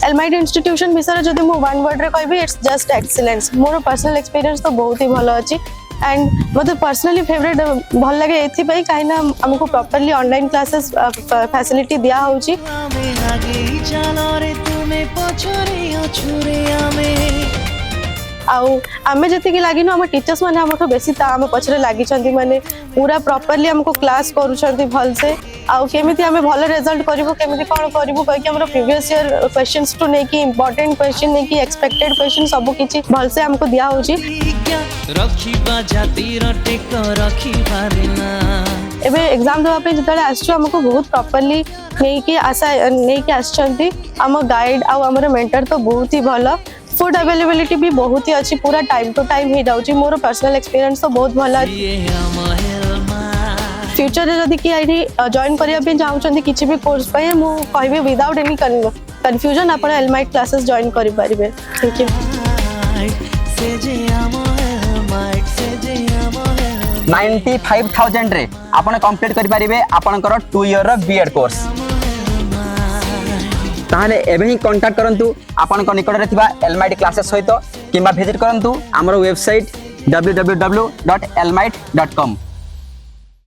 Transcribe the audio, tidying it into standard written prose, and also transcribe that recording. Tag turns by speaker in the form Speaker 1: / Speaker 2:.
Speaker 1: Elamite institution विषय जदि मु वन वर्ड रे कहबी it's just excellence more personal experience तो बहुत ही भलो अछि एंड मते पर्सनली फेवरेट भल लगे एथि पई काइना हमको प्रॉपर्ली ऑनलाइन क्लासेस फैसिलिटी दिया होउची आउ आमे जति कि लागिनो हम टीचर्स माने हमको बेसी ता हम पछरे लागि छंती माने पूरा प्रॉपर्ली हमको क्लास करू छंती भल से आउ केमिति हमें भल रिजल्ट करबो केमिति कोन करबो कहि कि हमर प्रीवियस ईयर क्वेश्चंस टू नै कि इंपोर्टेंट क्वेश्चन नै कि एक्सपेक्टेड क्वेश्चन सब किछि भल से हमको दिया होउची रखिबा जाति रटे क रखि पारेना एबे एग्जाम देवा पे जतले आछो हमको बहुत प्रॉपर्ली नै कि आशा नै कि आछंती हम गाइड आउ हमर मेंटर तो बहुत ही भलो फूड अवेलेबिलिटी भी बहुत ही अच्छी पूरा टाइम टू टाइम ही जाउची मोर पर्सनल एक्सपीरियंस तो बहुत भला फ्यूचर रे जदी कि आईडी जॉइन करिया पे चाहउछंती किछि भी कोर्स पे मु कहबे विदाउट एनी कंफ्यूजन आपण एलमाइट क्लासेस जॉइन करि परिबे थैंक यू
Speaker 2: 95,000 रे आपण कंप्लीट करि परिबे आपनकर 2 इयर रो बीएड कोर्स ताहले एबे ही कांटेक्ट करंतु आपन निकट रे थिबा एलमाइट क्लासेस सहित किबा विजिट करंतु हमर वेबसाइट www.elmite.com